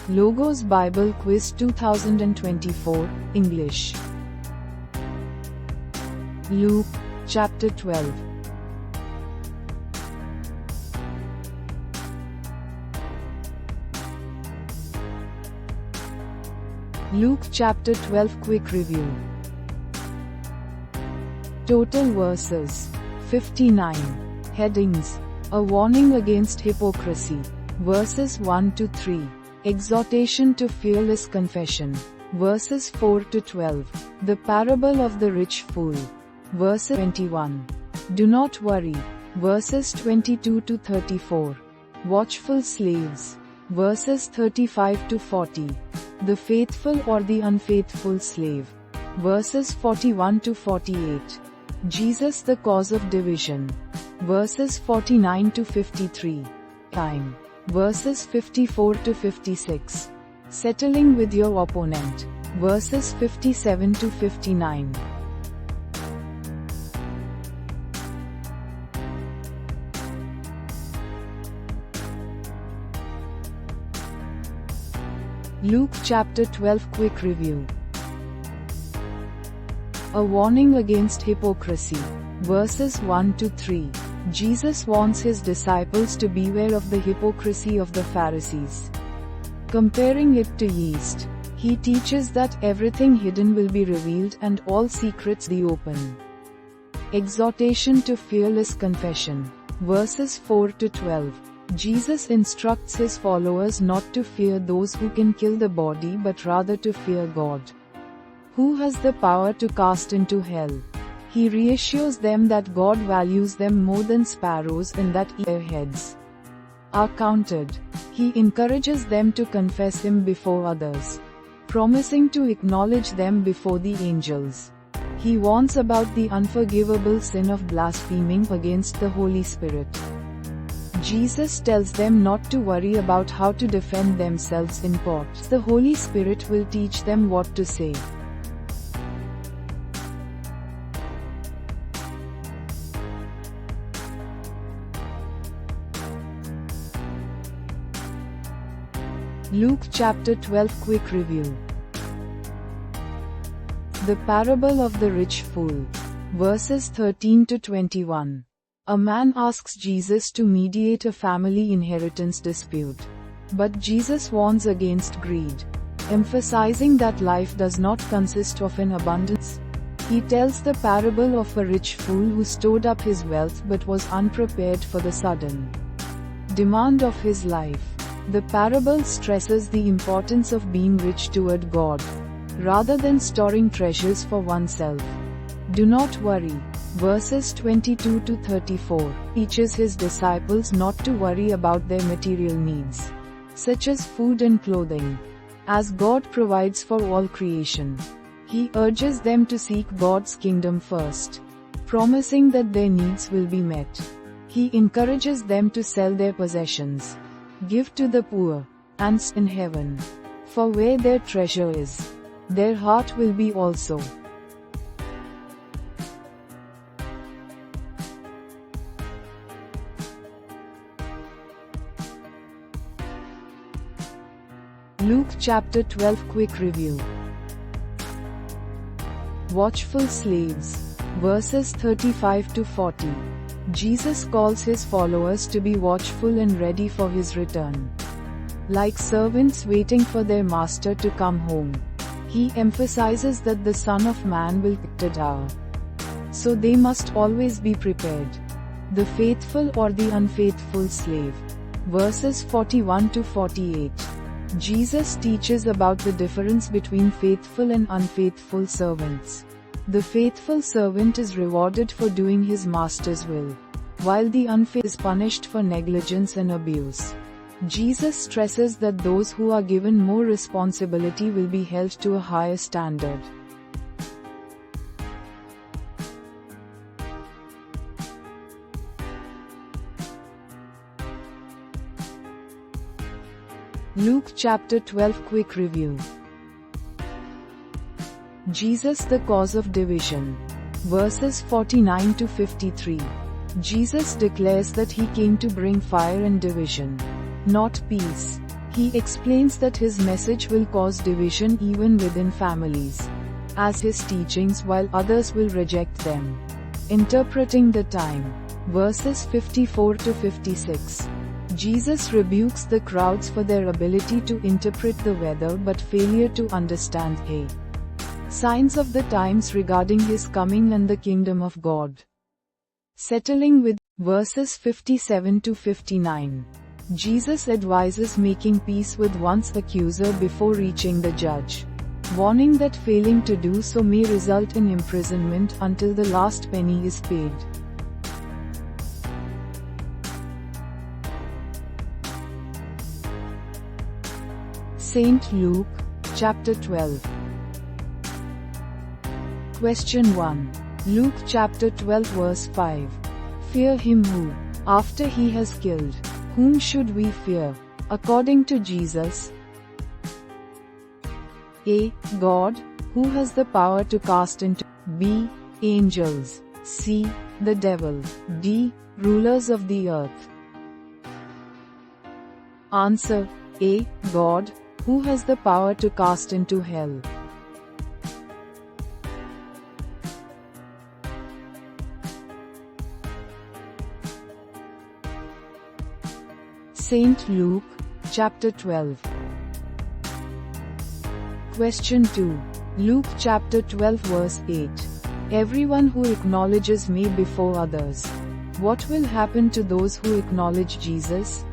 Logos Bible Quiz 2024, English. Luke, chapter 12. Luke chapter 12 Quick review. Total verses 59. Headings: A warning against hypocrisy. Verses 1 to 3. Exhortation to fearless confession. Verses 4 to 12. The parable of the rich fool. Verse 21. Do not worry. Verses 22 to 34. Watchful slaves. Verses 35 to 40. The faithful or the unfaithful slave. Verses 41 to 48. Jesus the cause of division. Verses 49 to 53. Time. Verses 54 to 56. Settling with your opponent. Verses 57 to 59. Luke chapter 12 Quick review. A warning against hypocrisy. Verses 1 to 3. Jesus warns his disciples to beware of the hypocrisy of the Pharisees. Comparing it to yeast, he teaches that everything hidden will be revealed and all secrets the open. Exhortation to fearless confession. Verses 4 to 12. Jesus instructs his followers not to fear those who can kill the body but rather to fear God, who has the power to cast into hell. He reassures them that God values them more than sparrows and that their heads are counted. He encourages them to confess Him before others, promising to acknowledge them before the angels. He warns about the unforgivable sin of blaspheming against the Holy Spirit. Jesus tells them not to worry about how to defend themselves in court. The Holy Spirit will teach them what to say. Luke chapter 12 Quick review. The parable of the rich fool. Verses 13 to 21. A man asks Jesus to mediate a family inheritance dispute. But Jesus warns against greed, emphasizing that life does not consist of an abundance. He tells the parable of a rich fool who stored up his wealth but was unprepared for the sudden demand of his life. The parable stresses the importance of being rich toward God, rather than storing treasures for oneself. Do not worry. Verses 22 to 34 teaches his disciples not to worry about their material needs, such as food and clothing, as God provides for all creation. He urges them to seek God's kingdom first, promising that their needs will be met. He encourages them to sell their possessions, give to the poor, and in heaven. For where their treasure is, their heart will be also. Luke chapter 12 Quick review. Watchful slaves. Verses 35 to 40. Jesus calls his followers to be watchful and ready for his return. Like servants waiting for their master to come home, he emphasizes that the Son of Man will come at hour. So they must always be prepared. The faithful or the unfaithful slave. Verses 41 to 48. Jesus teaches about the difference between faithful and unfaithful servants. The faithful servant is rewarded for doing his master's will, while the unfaithful is punished for negligence and abuse. Jesus stresses that those who are given more responsibility will be held to a higher standard. Luke chapter 12 Quick review. Jesus the cause of division. Verses 49 to 53. Jesus declares that he came to bring fire and division, not peace. He explains that his message will cause division even within families, as his teachings, while others will reject them. Interpreting the time. Verses 54 to 56. Jesus rebukes the crowds for their ability to interpret the weather but failure to understand signs of the times regarding his coming and the kingdom of God. Settling with. Verses 57 to 59. Jesus advises making peace with one's accuser before reaching the judge, warning that failing to do so may result in imprisonment until the last penny is paid. St. Luke, chapter 12. Question 1. Luke chapter 12 verse 5. Fear him who, after he has killed, whom should we fear, according to Jesus? A. God, who has the power to cast into. B. Angels. C. The devil. D. Rulers of the earth. Answer. A. God, who has the power to cast into hell. St. Luke, chapter 12. Question 2. Luke chapter 12 verse 8. Everyone who acknowledges me before others. What will happen to those who acknowledge Jesus?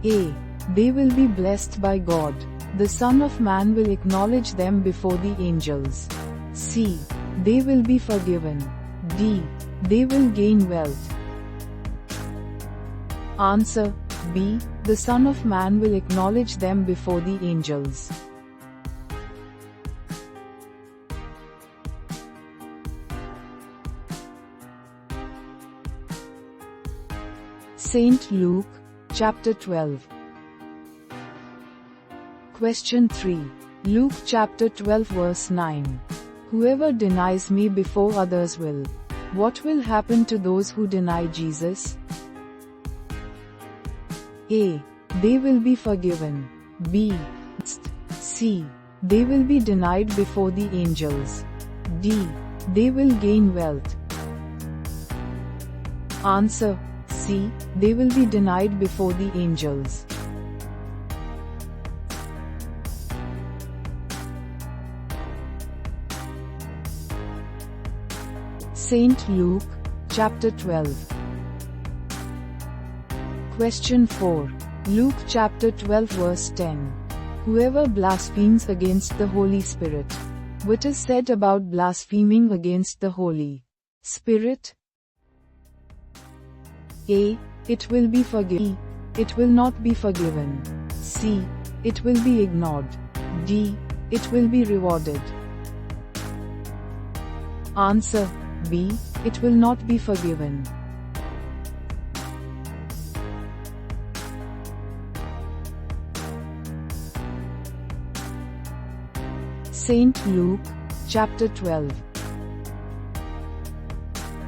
A. They will be blessed by God. The Son of Man will acknowledge them before the angels. C. They will be forgiven. D. They will gain wealth. Answer. B. The Son of Man will acknowledge them before the angels. St. Luke, chapter 12. Question 3. Luke chapter 12 verse 9. Whoever denies me before others will. What will happen to those who deny Jesus? A. They will be forgiven. B. C. They will be denied before the angels. D. They will gain wealth. Answer. C. They will be denied before the angels. St. Luke, chapter 12. Question 4. Luke chapter 12 verse 10. Whoever blasphemes against the Holy Spirit. What is said about blaspheming against the Holy Spirit? A. It will be forgiven. B. It will not be forgiven. C. It will be ignored. D. It will be rewarded. Answer. B. It will not be forgiven. St. Luke, chapter 12.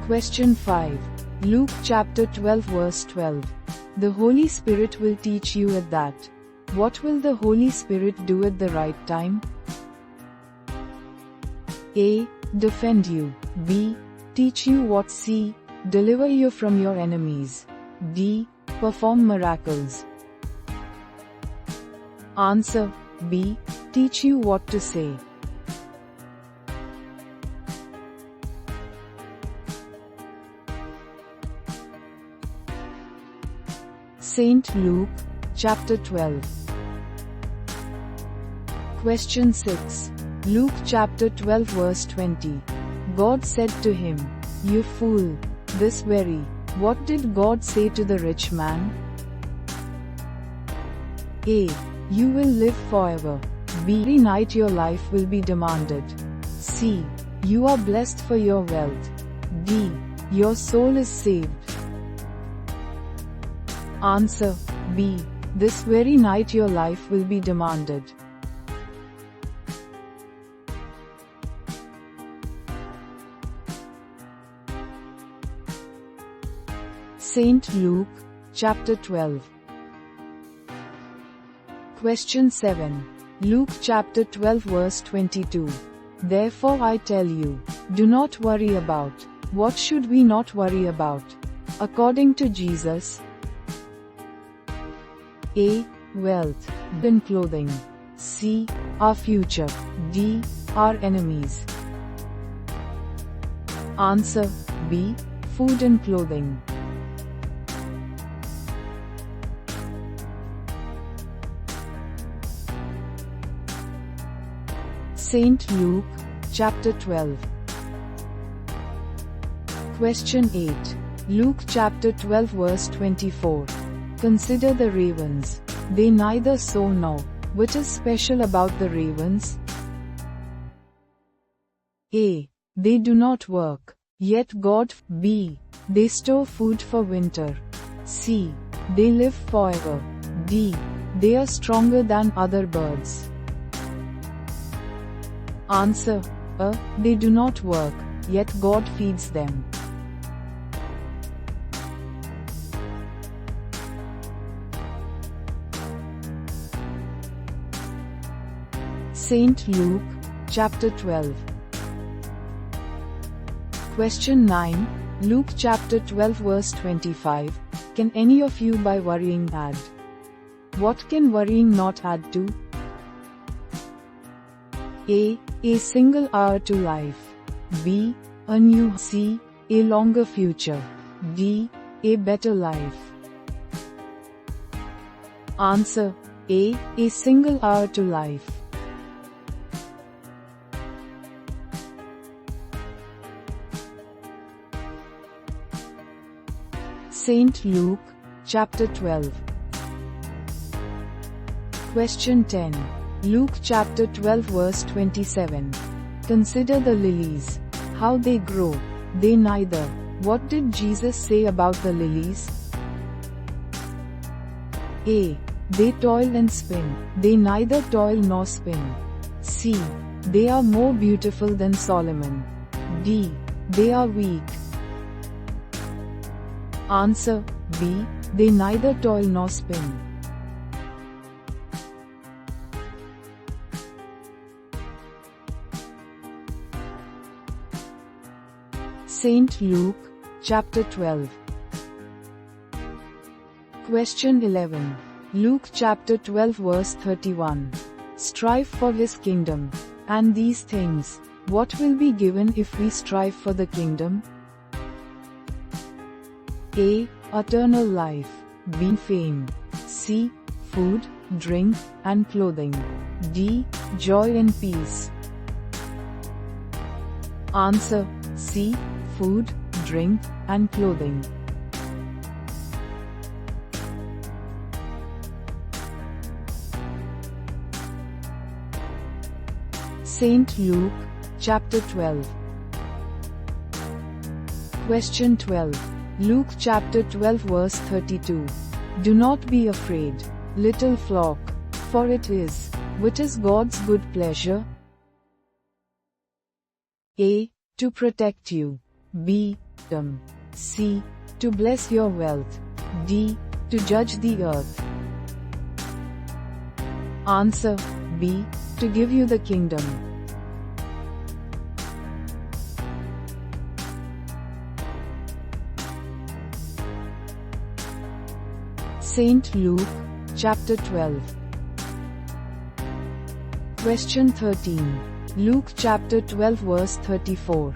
Question 5. Luke chapter 12 verse 12. The Holy Spirit will teach you at that. What will the Holy Spirit do at the right time? A. Defend you. B. Teach you what. C. Deliver you from your enemies. D. Perform miracles. Answer. B. Teach you what to say. St. Luke, chapter 12. Question 6. Luke chapter 12 verse 20. God said to him, "You fool, this very." What did God say to the rich man? A. You will live forever. B. Every night your life will be demanded. C. You are blessed for your wealth. D. Your soul is saved. Answer. B. This very night your life will be demanded. St. Luke, chapter 12. Question 7. Luke chapter 12 verse 22. Therefore I tell you, do not worry about. What should we not worry about? According to Jesus. A. Wealth. B. Clothing. C. Our future. D. Our enemies. Answer. B. Food and clothing. Saint Luke, chapter 12. Question 8. Luke chapter 12 verse 24. Consider the ravens. They neither sow nor. What is special about the ravens? A. They do not work, yet God. B. They store food for winter. C. They live forever. D. They are stronger than other birds. Answer. A. They do not work, yet God feeds them. Saint Luke, chapter 12. Question 9. Luke chapter 12 verse 25. Can any of you by worrying add? What can worrying not add to? A. A single hour to life. B. A new. C. A longer future. D. A better life. Answer. A. A single hour to life. Saint Luke, chapter 12. Question 10. Luke chapter 12 verse 27. Consider the lilies, how they grow, they neither. What did Jesus say about the lilies? A. They toil and spin, they neither toil nor spin. C. They are more beautiful than Solomon. D. They are weak. Answer. B. They neither toil nor spin. Saint Luke, chapter 12. Question 11. Luke chapter 12 verse 31. Strive for his kingdom, and these things, what will be given if we strive for the kingdom? A. Eternal life. B. Fame. C. Food, drink, and clothing. D. Joy and peace. Answer. C. Food, drink, and clothing. Saint Luke, chapter 12. Question 12. Luke chapter 12 verse 32. Do not be afraid, little flock, for it is, what is God's good pleasure? A. To protect you. B. C. To bless your wealth. D. To judge the earth. Answer. B. To give you the kingdom. Saint Luke, chapter 12. Question 13. Luke chapter 12 verse 34.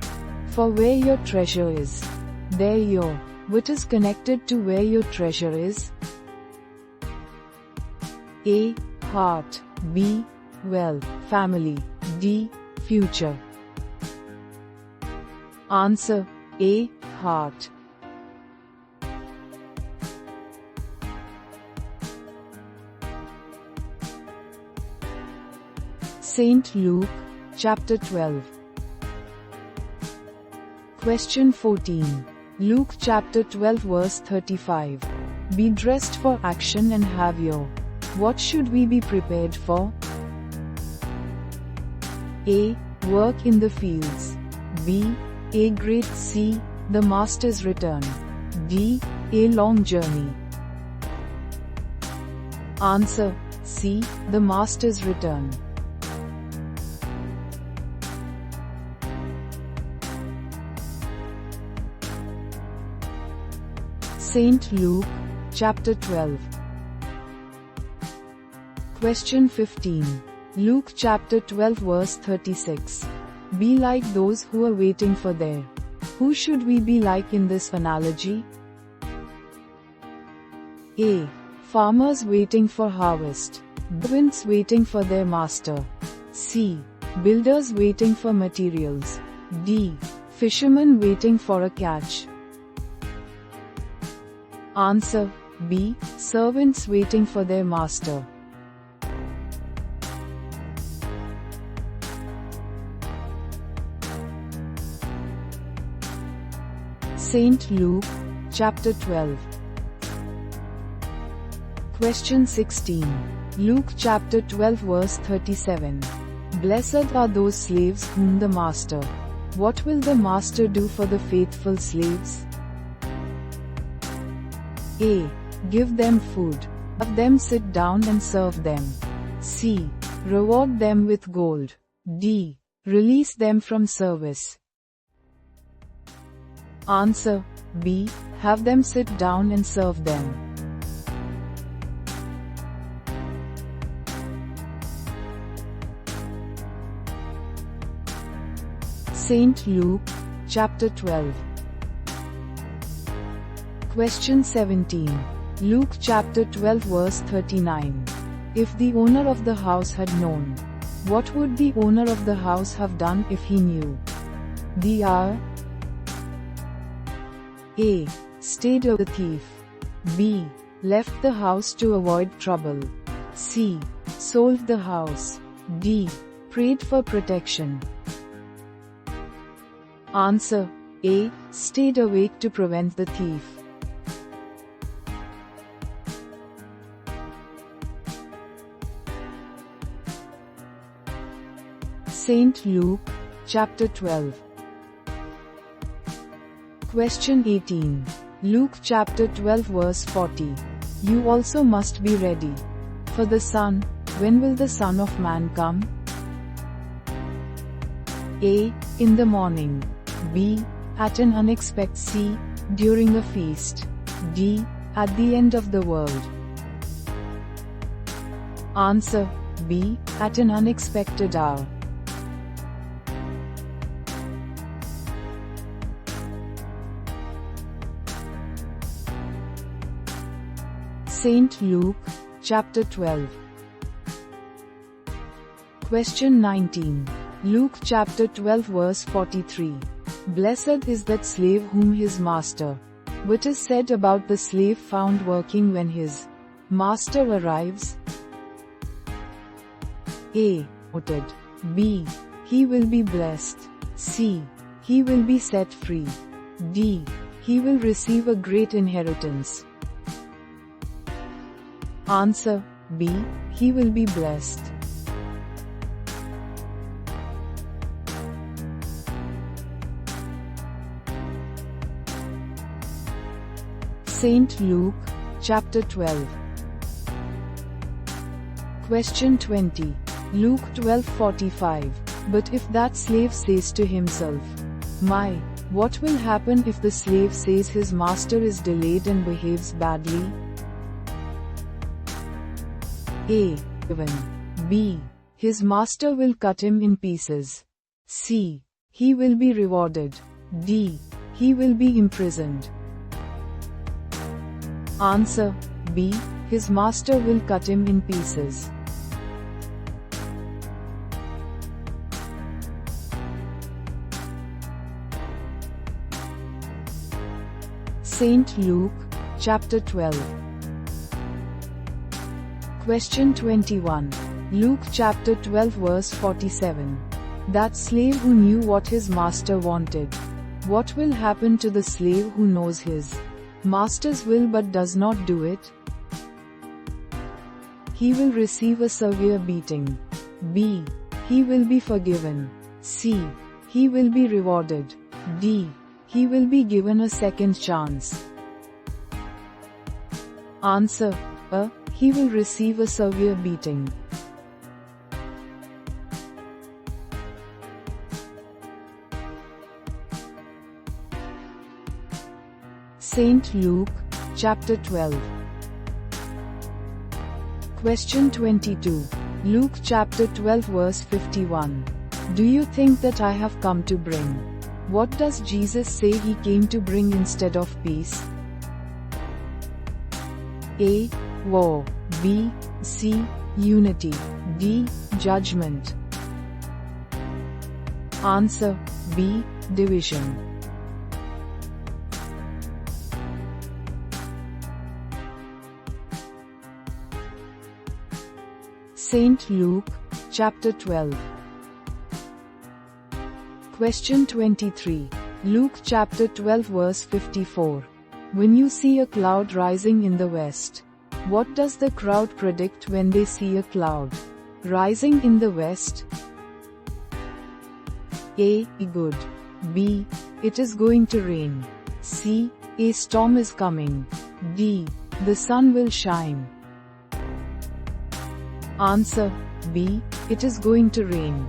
For where your treasure is, there your. What is connected to where your treasure is? A. Heart. B. Wealth, family. D. Future. Answer. A. Heart. Saint Luke, chapter 12. Question 14. Luke chapter 12 verse 35. Be dressed for action and have your. What should we be prepared for? A. Work in the fields. B. A great sea, the master's return. D. A long journey. Answer. C. The master's return. St. Luke, chapter 12. Question 15. Luke chapter 12 verse 36. Be like those who are waiting for their. Who should we be like in this analogy? A. Farmers waiting for harvest. Servants waiting for their master. C. Builders waiting for materials. D. Fishermen waiting for a catch. Answer B. Servants waiting for their master. St. Luke, chapter 12. Question 16. Luke chapter 12 verse 37. Blessed are those slaves whom the master. What will the master do for the faithful slaves? A. Give them food. Have them sit down and serve them. C. Reward them with gold. D. Release them from service. Answer B. Have them sit down and serve them. St. Luke, chapter 12. Question 17. Luke chapter 12 verse 39. If the owner of the house had known, what would the owner of the house have done if he knew the hour? A. Stayed with the thief. B. Left the house to avoid trouble. C. Sold the house. D. Prayed for protection. Answer A. Stayed awake to prevent the thief. St. Luke, chapter 12. Question 18. Luke chapter 12 verse 40. You also must be ready. For the Son, when will the Son of Man come? A. In the morning. B. At an unexpected. C. During a feast. D. At the end of the world. Answer B. At an unexpected hour. St. Luke, chapter 12. Question 19. Luke chapter 12 verse 43. Blessed is that slave whom his master. What is said about the slave found working when his master arrives? A. Noted. B. He will be blessed. C. He will be set free. D. He will receive a great inheritance. Answer B. He will be blessed. St. Luke, chapter 12. Question 20. Luke 12:45. But if that slave says to himself, My, what will happen if the slave says his master is delayed and behaves badly? A. Given. B. His master will cut him in pieces. C. He will be rewarded. D. He will be imprisoned. Answer B. His master will cut him in pieces. St. Luke, chapter 12. Question 21. Luke chapter 12 verse 47. That slave who knew what his master wanted. What will happen to the slave who knows his master's will but does not do it? He will receive a severe beating. B. He will be forgiven. C. He will be rewarded. D. He will be given a second chance. Answer A. He will receive a severe beating. St. Luke, chapter 12. Question 22. Luke chapter 12 verse 51. Do you think that I have come to bring? What does Jesus say he came to bring instead of peace? A. War. B. C. Unity. D. Judgment. Answer B. Division. St. Luke, chapter 12. Question 23. Luke chapter 12 verse 54. When you see a cloud rising in the west, what does the crowd predict when they see a cloud rising in the west? A. Good. B. It is going to rain. C. A storm is coming. D. The sun will shine. Answer B. It is going to rain.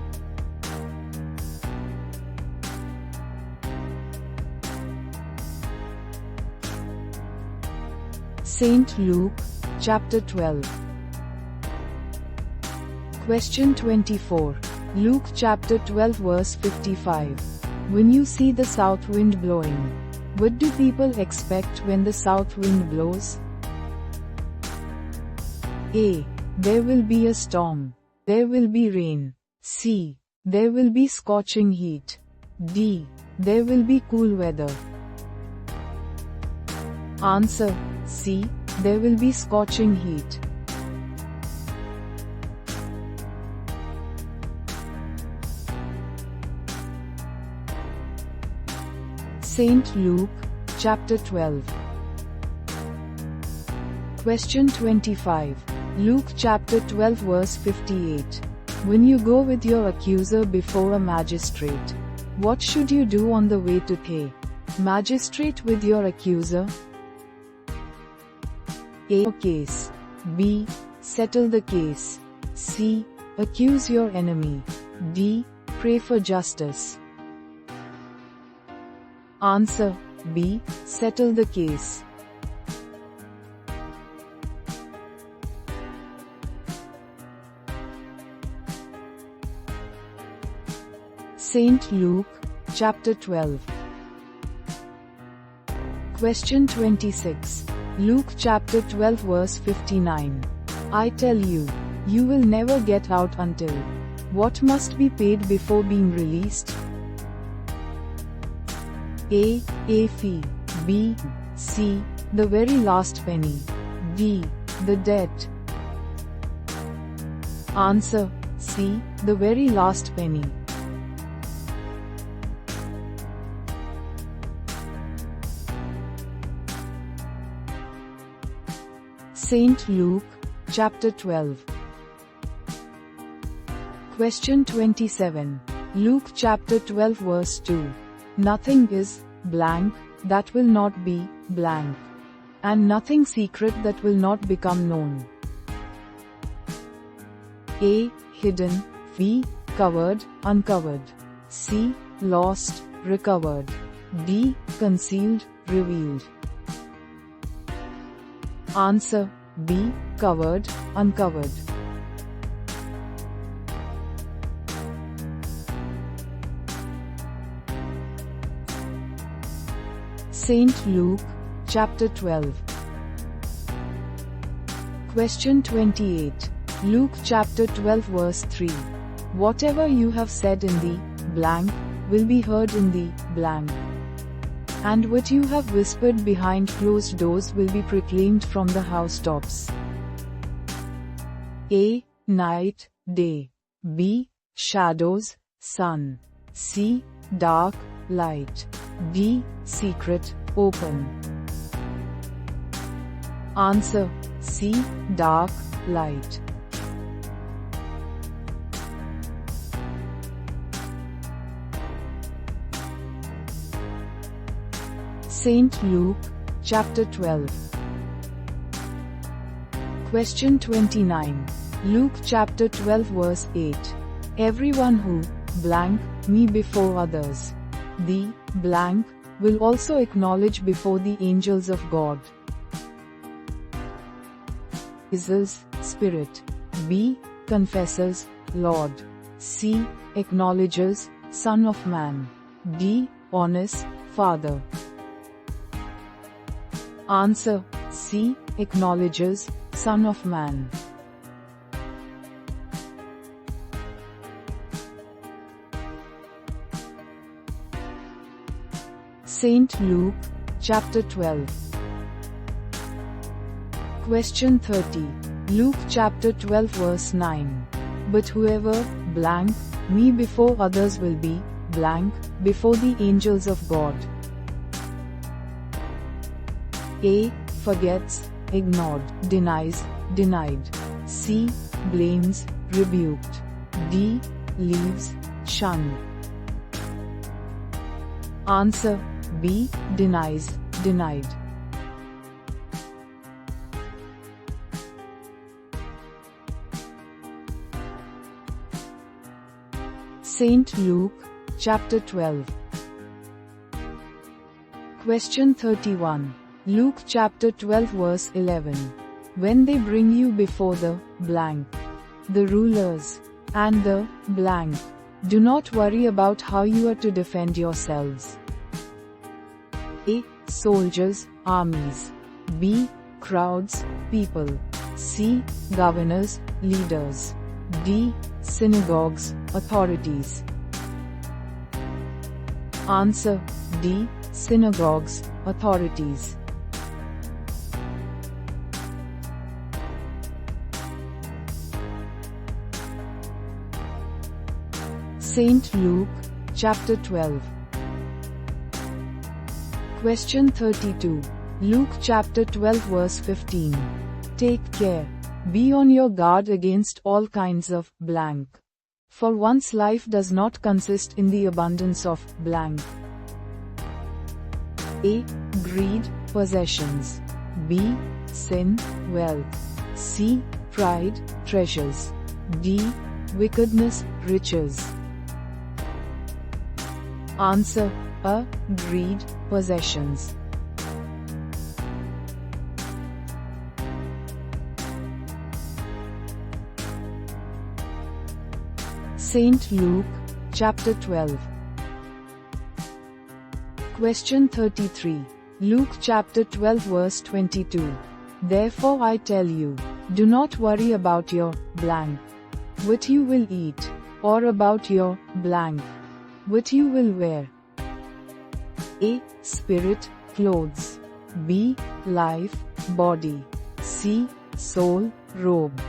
St. Luke, chapter 12. Question 24. Luke chapter 12 verse 55. When you see the south wind blowing, what do people expect when the south wind blows? A. There will be a storm. There will be rain. C. There will be scorching heat. D. There will be cool weather. Answer C. There will be scorching heat. St. Luke, chapter 12. Question 25. Luke chapter 12 verse 58. When you go with your accuser before a magistrate, what should you do on the way to the magistrate with your accuser? A. Case. B. Settle the case. C. Accuse your enemy. D. Pray for justice. Answer B. Settle the case. St. Luke, chapter 12. Question 26. Luke chapter 12 verse 59. I tell you, you will never get out until. What must be paid before being released? A. A fee. B. C. The very last penny. D. The debt. Answer C. The very last penny. St. Luke, chapter 12. Question 27. Luke chapter 12 verse 2. Nothing is blank that will not be blank, and nothing secret that will not become known. A. Hidden. B. Covered, uncovered. C. Lost, recovered. D. Concealed, revealed. Answer B. Covered, uncovered. St. Luke, chapter 12. Question 28. Luke chapter 12 verse 3. Whatever you have said in the blank will be heard in the blank, and what you have whispered behind closed doors will be proclaimed from the housetops. A. Night, day. B. Shadows, sun. C. Dark, light. D. Secret, open. Answer C. Dark, light. St. Luke, chapter 12. Question 29. Luke chapter 12 verse 8. Everyone who blank me before others, the blank will also acknowledge before the angels of God. Jesus, Spirit. B. Confesses, Lord. C. Acknowledges, Son of Man. D. Honest, Father. Answer. C. Acknowledges, Son of Man. Saint Luke, chapter 12. Question 30. Luke chapter 12 verse 9. But whoever blank me before others will be blank before the angels of God. A. Forgets, ignored, denies, denied. C. Blames, rebuked. D. Leaves, shunned. Answer. B. Denies, denied. Saint Luke, chapter 12. Question 31. Luke chapter 12 verse 11. When they bring you before the blank, the rulers, and the blank, do not worry about how you are to defend yourselves. A. Soldiers, armies. B. Crowds, people. C. Governors, leaders. D. Synagogues, authorities. Answer. D. Synagogues, authorities. Saint Luke, chapter 12. Question 32. Luke chapter 12 verse 15. Take care. Be on your guard against all kinds of blank. For one's life does not consist in the abundance of blank. A. Greed, possessions. B. Sin, wealth. C. Pride, treasures. D. Wickedness, riches. Answer. A. Greed, possessions. Saint Luke, chapter 12. Question 33. Luke chapter 12 verse 22. Therefore I tell you, do not worry about your blank, what you will eat, or about your blank, what you will wear. A. Spirit, clothes. B. Life, body. C. Soul, robe.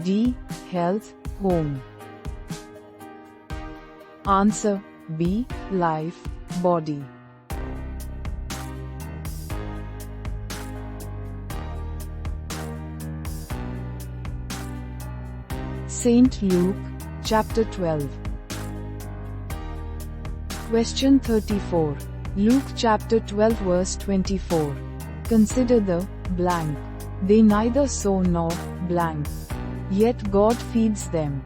D. Health, home. Answer. B. Life, body. Saint Luke, chapter 12. Question 34. Luke chapter 12 verse 24. Consider the blank. They neither sow nor blank, yet God feeds them.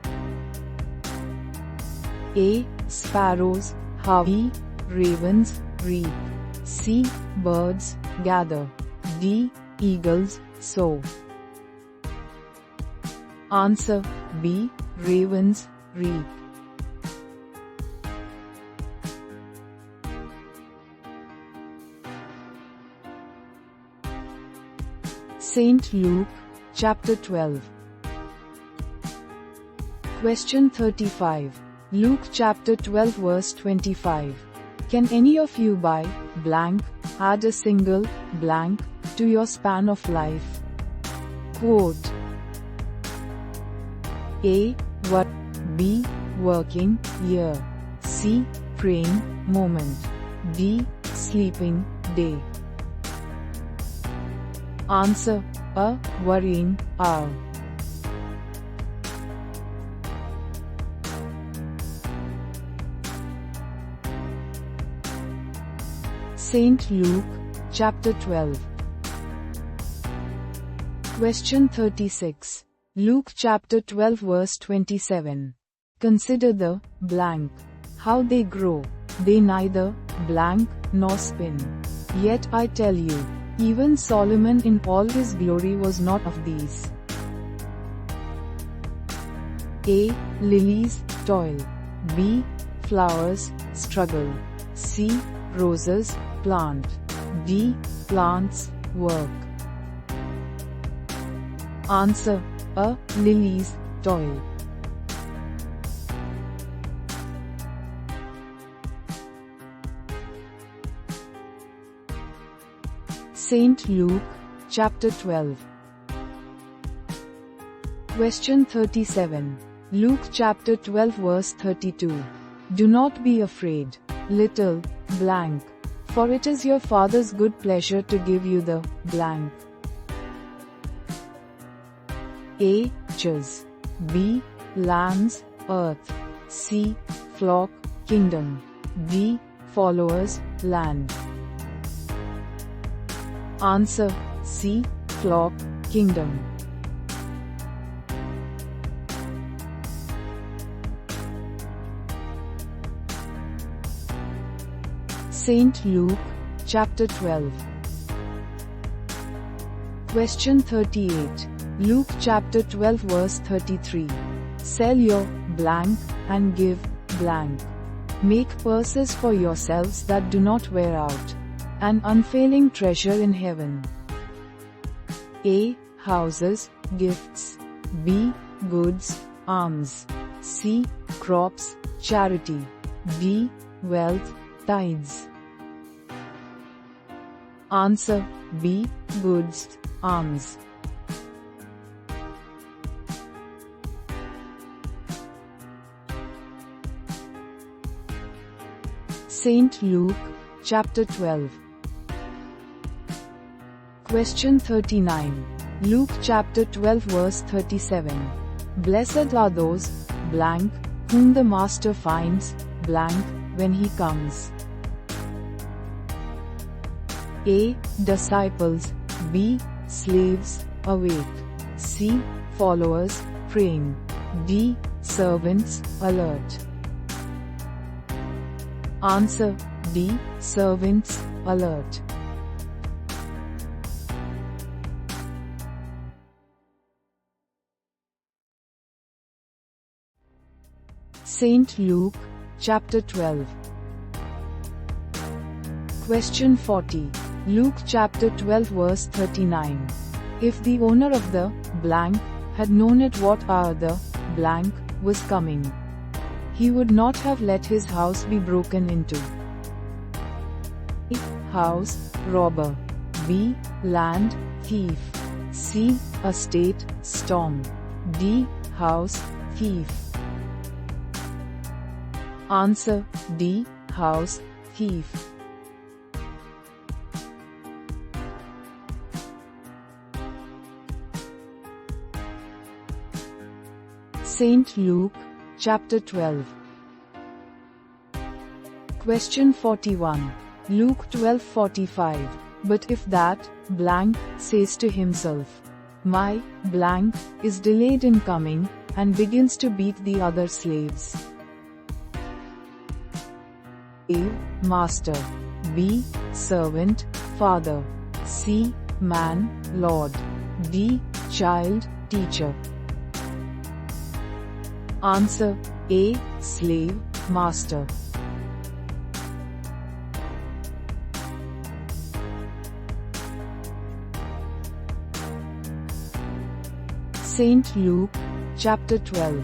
A. Sparrows, how E. Ravens, reap. C. Birds, gather. D. Eagles, sow. Answer. B. Ravens, reap. Saint Luke, chapter 12. Question 35. Luke chapter 12 verse 25. Can any of you by blank add a single blank to your span of life? Quote. A. What? B. Working year. C. Praying moment. D. Sleeping day. Answer. A. Worrying hour. Saint Luke, chapter 12. Question 36. Luke chapter 12 verse 27. Consider the blank. How they grow. They neither blank nor spin. Yet I tell you, even Solomon in all his glory was not of these. A. Lilies toil. B. Flowers struggle. C. Roses plant. D. Plants work. Answer. A. Lilies toil. Saint Luke, chapter 12. Question 37. Luke chapter 12 verse 32. Do not be afraid, little blank, for it is your Father's good pleasure to give you the blank. A. Churches. B. Lands, earth. C. Flock, kingdom. D. Followers, land. Answer. C. Flock, kingdom. Saint Luke, chapter 12. Question 38. Luke chapter 12 verse 33. Sell your blank and give blank. Make purses for yourselves that do not wear out, an unfailing treasure in heaven. A. Houses, gifts. B. Goods, alms. C. Crops, charity. D. Wealth, tithes. Answer. B. Goods, alms. Saint Luke, chapter 12. Question 39. Luke chapter 12 verse 37. Blessed are those, blank, whom the Master finds, blank, when he comes. A. Disciples. B. Slaves, awake. C. Followers, praying. D. Servants, alert. Answer. D. Servants, alert. Saint Luke, chapter 12. Question 40. Luke chapter 12 verse 39. If the owner of the blank had known at what hour the blank was coming, he would not have let his house be broken into. A. House robber. B. Land thief. C. Estate storm. D. House thief. Answer. D. House thief. Saint Luke, chapter 12. Question 41. Luke 12:45. But if that blank says to himself, my blank is delayed in coming, and begins to beat the other slaves. A. Master. B. Servant, father. C. Man, Lord. D. Child, teacher. Answer. A. Slave, master. Saint Luke, chapter 12.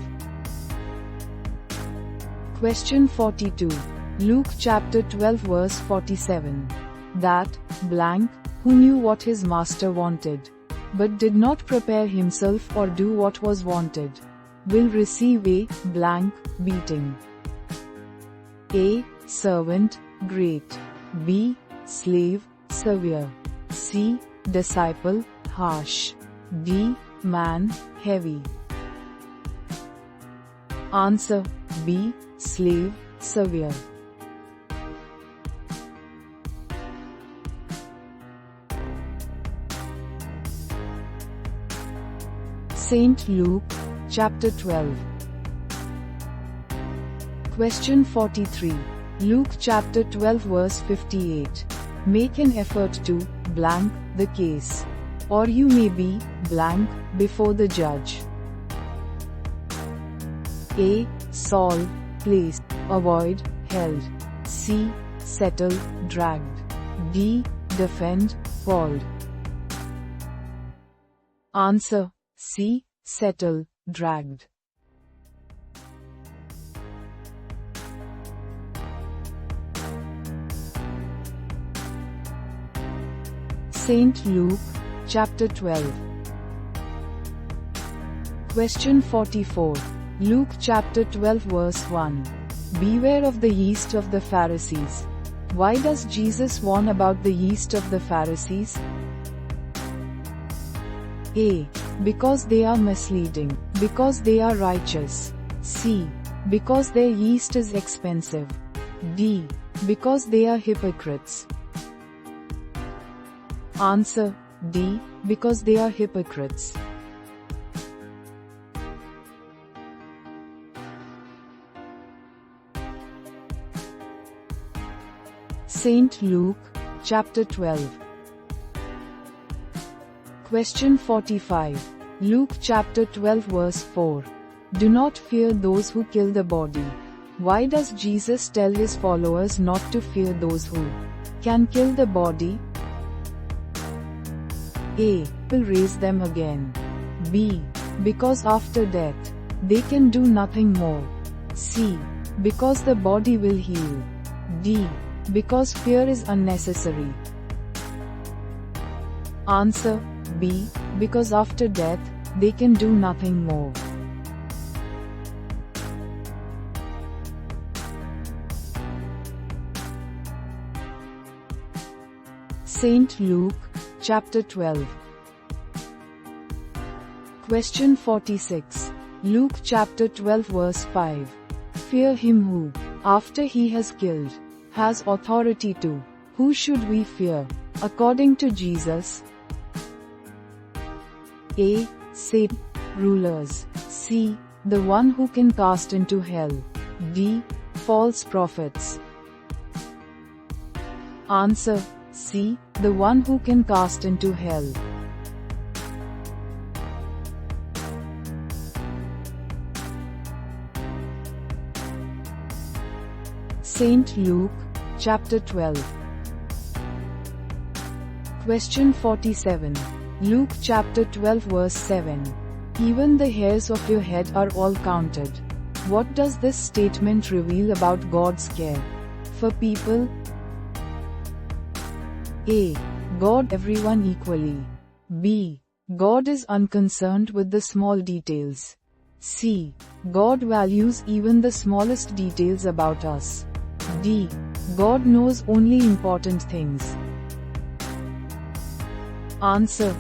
Question 42. Luke chapter 12 verse 47. That blank, who knew what his master wanted, but did not prepare himself or do what was wanted, will receive a blank beating. A. Servant, great. B. Slave, severe. C. Disciple, harsh. D. Man, heavy. Answer. B. Slave, severe. Saint Luke, chapter 12. Question 43. Luke chapter 12 verse 58. Make an effort to blank the case, or you may be blank before the judge. A. Solve, place, avoid, held. C. Settle, dragged. D. Defend, called. Answer: C. Settle, dragged. Saint Luke, chapter 12. Question 44. Luke chapter 12 verse 1. Beware of the yeast of the Pharisees. Why does Jesus warn about the yeast of the Pharisees? A. Because they are misleading. Because they are righteous. C. Because their yeast is expensive. D. Because they are hypocrites. Answer: D. Because they are hypocrites. Saint Luke, chapter 12. Question 45. Luke chapter 12 verse 4. Do not fear those who kill the body. Why does Jesus tell his followers not to fear those who can kill the body? A. Will raise them again. B. Because after death, they can do nothing more. C. Because the body will heal. D. Because fear is unnecessary. Answer: B. Because after death, they can do nothing more. Saint Luke, chapter 12. Question 46. Luke chapter 12 verse 5. Fear him who, after he has killed, has authority to. Who should we fear, according to Jesus? A. Satan, rulers. C. The one who can cast into hell. D. False prophets. Answer: C. The one who can cast into hell. Saint Luke, chapter 12. Question 47. Luke chapter 12 verse 7. Even the hairs of your head are all counted. What does this statement reveal about God's care for people? A. God everyone equally. B. God is unconcerned with the small details. C. God values even the smallest details about us. D. God knows only important things. Answer: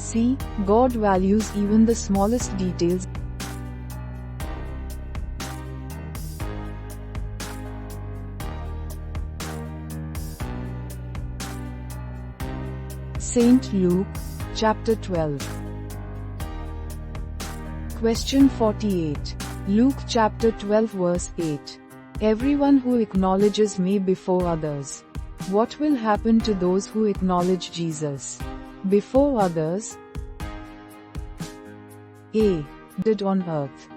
C. God values even the smallest details. Saint Luke, chapter 12. Question 48. Luke chapter 12 verse 8. Everyone who acknowledges me before others. What will happen to those who acknowledge Jesus before others? A. Did on earth.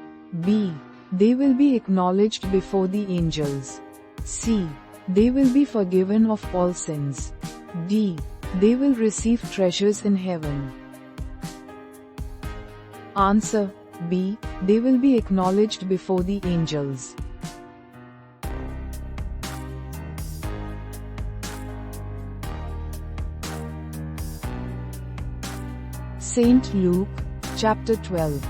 B. They will be acknowledged before the angels. C. They will be forgiven of all sins. D. They will receive treasures in heaven. Answer: B. They will be acknowledged before the angels. Saint Luke, chapter 12.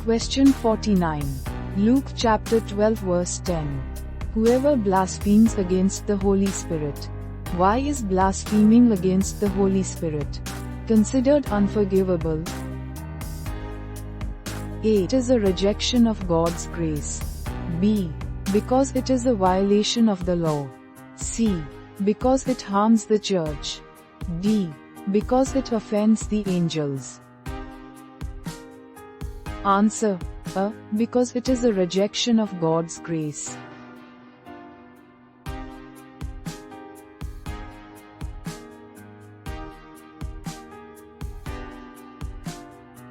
Question 49. Luke chapter 12 verse 10. Whoever blasphemes against the Holy Spirit. Why is blaspheming against the Holy Spirit considered unforgivable? A. It is a rejection of God's grace. B. Because it is a violation of the law. C. Because it harms the church. D. Because it offends the angels. Answer: A. Because it is a rejection of God's grace.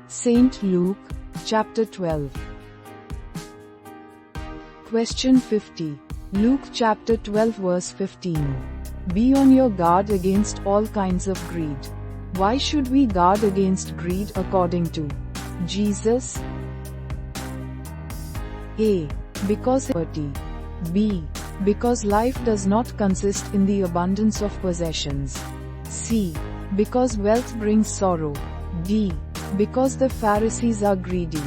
Saint Luke, chapter 12. Question 50. Luke chapter 12 verse 15. Be on your guard against all kinds of greed. Why should we guard against greed according to Jesus? A. Because poverty. B. Because life does not consist in the abundance of possessions. C. Because wealth brings sorrow. D. Because the Pharisees are greedy.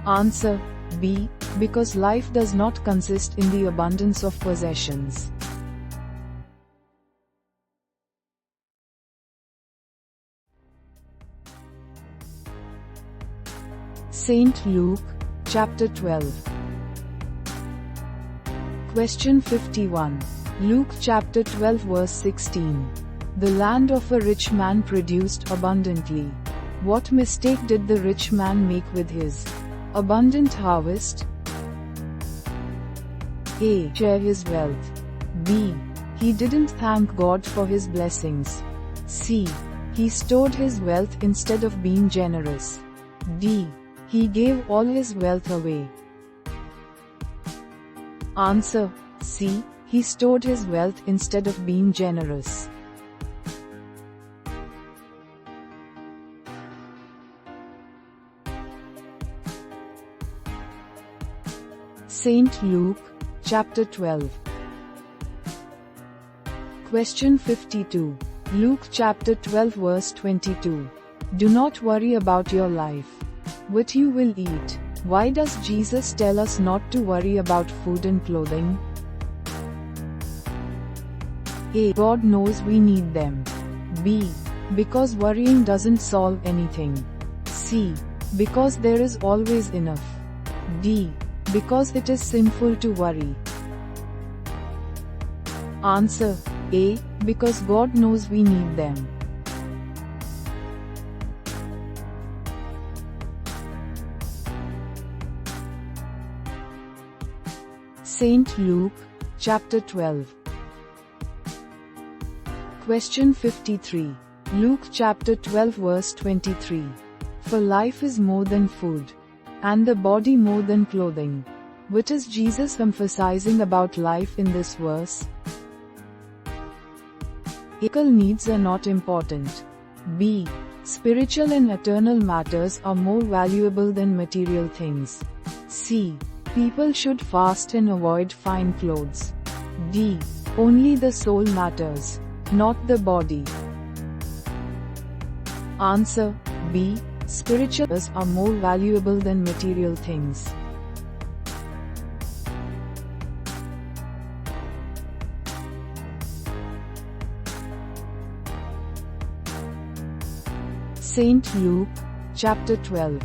Answer: B. Because life does not consist in the abundance of possessions. Saint Luke, chapter 12. Question 51. Luke chapter 12 verse 16. The land of a rich man produced abundantly. What mistake did the rich man make with his abundant harvest? A. Share his wealth. B. He didn't thank God for his blessings. C. He stored his wealth instead of being generous. D. He gave all his wealth away. Answer: C. He stored his wealth instead of being generous. Saint Luke, chapter 12. Question 52. Luke chapter 12 verse 22. Do not worry about your life, what you will eat. Why does Jesus tell us not to worry about food and clothing? A. God knows we need them. B. Because worrying doesn't solve anything. C. Because there is always enough. D. Because it is sinful to worry. Answer: A. Because God knows we need them. Saint Luke, chapter 12. Question 53. Luke chapter 12 verse 23. For life is more than food, and the body more than clothing. What is Jesus emphasizing about life in this verse? Physical needs are not important. B. Spiritual and eternal matters are more valuable than material things. C. People should fast and avoid fine clothes. D. Only the soul matters, not the body. Answer: B. Spiritual matters are more valuable than material things. Saint Luke, chapter 12.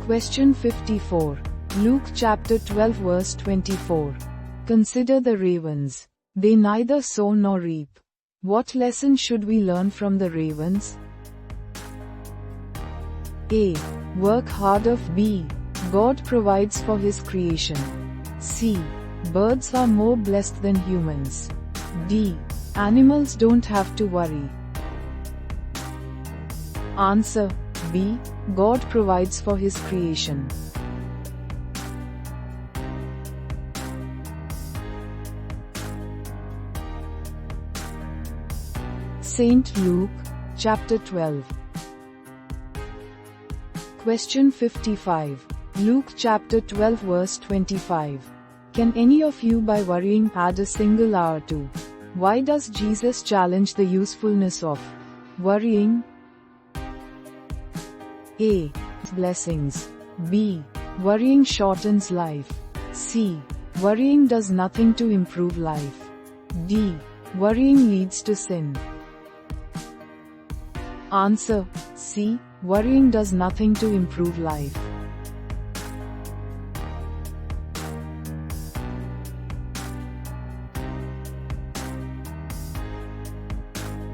Question 54. Luke chapter 12 verse 24. Consider the ravens. They neither sow nor reap. What lesson should we learn from the ravens? A. Work harder. B. God provides for his creation. C. Birds are more blessed than humans. D. Animals don't have to worry. Answer: B. God provides for his creation. Saint Luke, chapter 12. Question 55. Luke chapter 12 verse 25. Can any of you by worrying add a single hour to? Why does Jesus challenge the usefulness of worrying? A. Blessings. B. Worrying shortens life. C. Worrying does nothing to improve life. D. Worrying leads to sin. Answer: C. Worrying does nothing to improve life.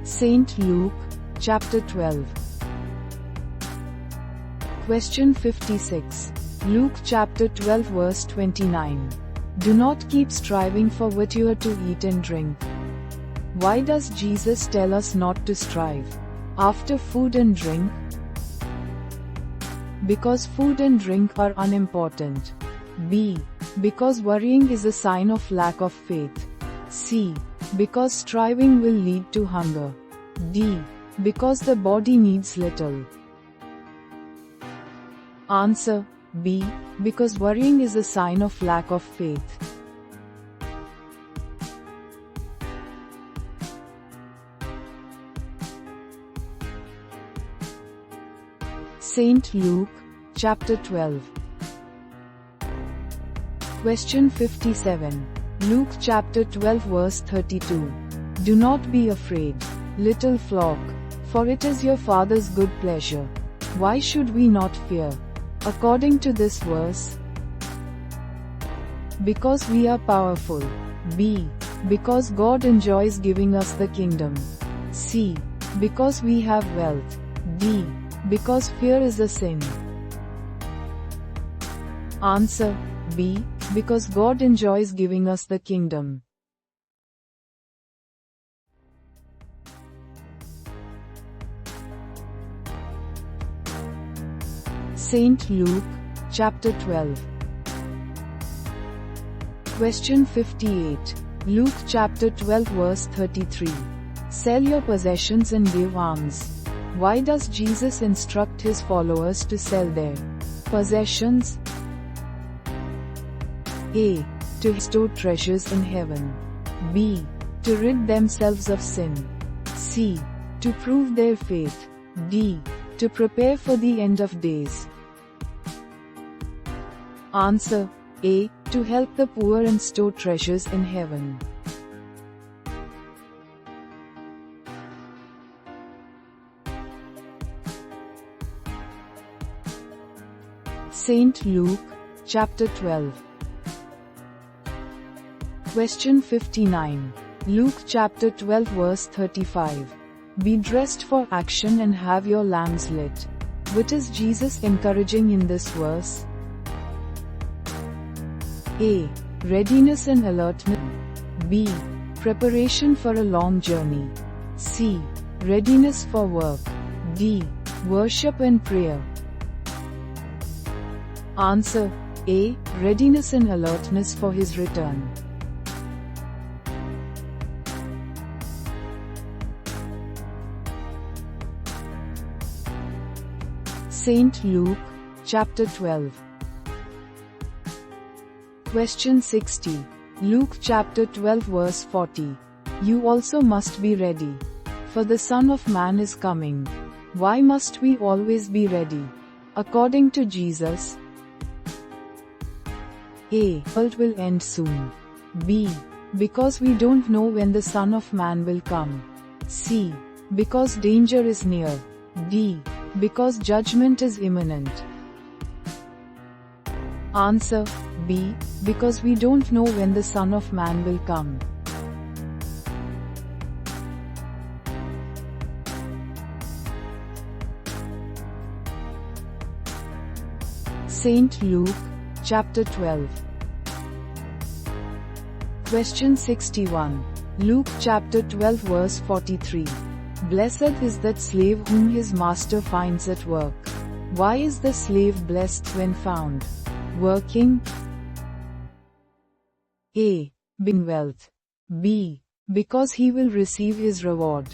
Saint Luke, chapter 12. Question 56. Luke chapter 12 verse 29. Do not keep striving for what you are to eat and drink. Why does Jesus tell us not to strive after food and drink? Because food and drink are unimportant. B. Because worrying is a sign of lack of faith. C. Because striving will lead to hunger. D. Because the body needs little. Answer B. Because worrying is a sign of lack of faith. Saint Luke, chapter 12. Question 57. Luke chapter 12 verse 32. Do not be afraid, little flock, for it is your Father's good pleasure. Why should we not fear? According to this verse, because we are powerful. B. Because God enjoys giving us the kingdom. C. Because we have wealth. D. Because fear is a sin. Answer B. Because God enjoys giving us the kingdom. Saint Luke, chapter 12. Question 58. Luke chapter 12 verse 33. Sell your possessions and give alms. Why does Jesus instruct his followers to sell their possessions? A. To store treasures in heaven. B. To rid themselves of sin. C. To prove their faith. D. To prepare for the end of days. Answer A. To help the poor and store treasures in heaven. Saint Luke, chapter 12. Question 59. Luke chapter 12 verse 35. Be dressed for action and have your lamps lit. What is Jesus encouraging in this verse? A. Readiness and alertness. B. Preparation for a long journey. C. Readiness for work. D. Worship and prayer. Answer A. Readiness and alertness for his return. Saint Luke, chapter 12. Question 60. Luke chapter 12 verse 40. You also must be ready, for the Son of Man is coming. Why must we always be ready? According to Jesus, A. The world will end soon. B. Because we don't know when the Son of Man will come. C. Because danger is near. D. Because judgment is imminent. Answer B. Because we don't know when the Son of Man will come. Saint Luke, chapter 12. Question 61. Luke chapter 12 verse 43. Blessed is that slave whom his master finds at work. Why is the slave blessed when found working? A. Being wealth. B. Because he will receive his reward.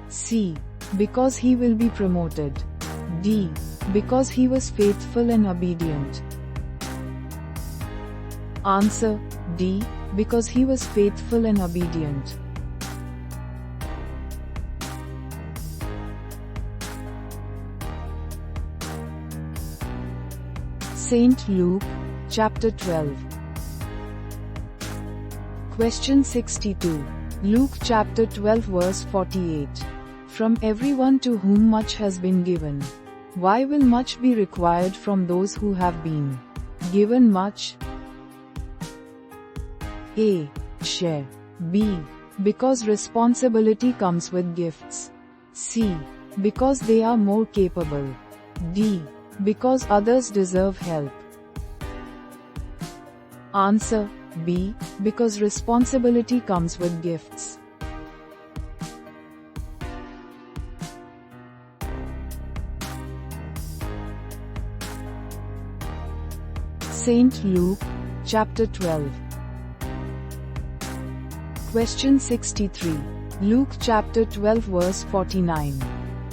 C. Because he will be promoted. D. Because he was faithful and obedient. Answer D. Because he was faithful and obedient. Saint Luke, chapter 12. Question 62. Luke chapter 12 verse 48. From everyone to whom much has been given, why will much be required from those who have been given much? A. Share. B. Because responsibility comes with gifts. C. Because they are more capable. D. Because others deserve help. Answer B. Because responsibility comes with gifts. Saint Luke, chapter 12. Question 63. Luke chapter 12 verse 49.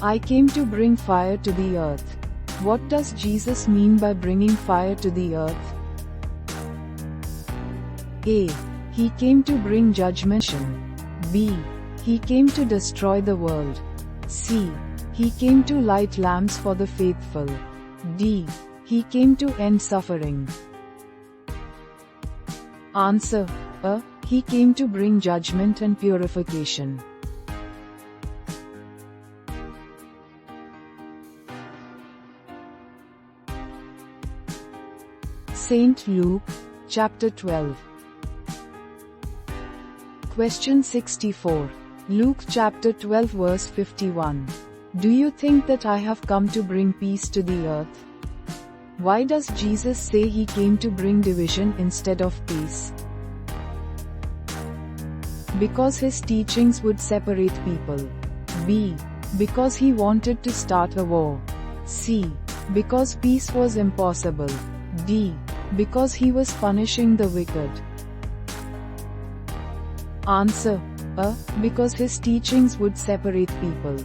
I came to bring fire to the earth. What does Jesus mean by bringing fire to the earth? A. He came to bring judgment. B. He came to destroy the world. C. He came to light lamps for the faithful. D. He came to end suffering. Answer A. He came to bring judgment and purification. Saint Luke, chapter 12. Question 64. Luke chapter 12 verse 51. Do you think that I have come to bring peace to the earth? Why does Jesus say he came to bring division instead of peace? Because his teachings would separate people. B. Because he wanted to start a war. C. Because peace was impossible. D. Because he was punishing the wicked. Answer A. Because his teachings would separate people.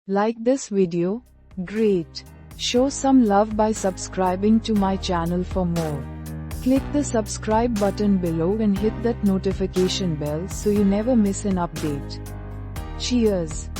Like this video? Great! Show some love by subscribing to my channel for more. Click the subscribe button below and hit that notification bell so you never miss an update. Cheers!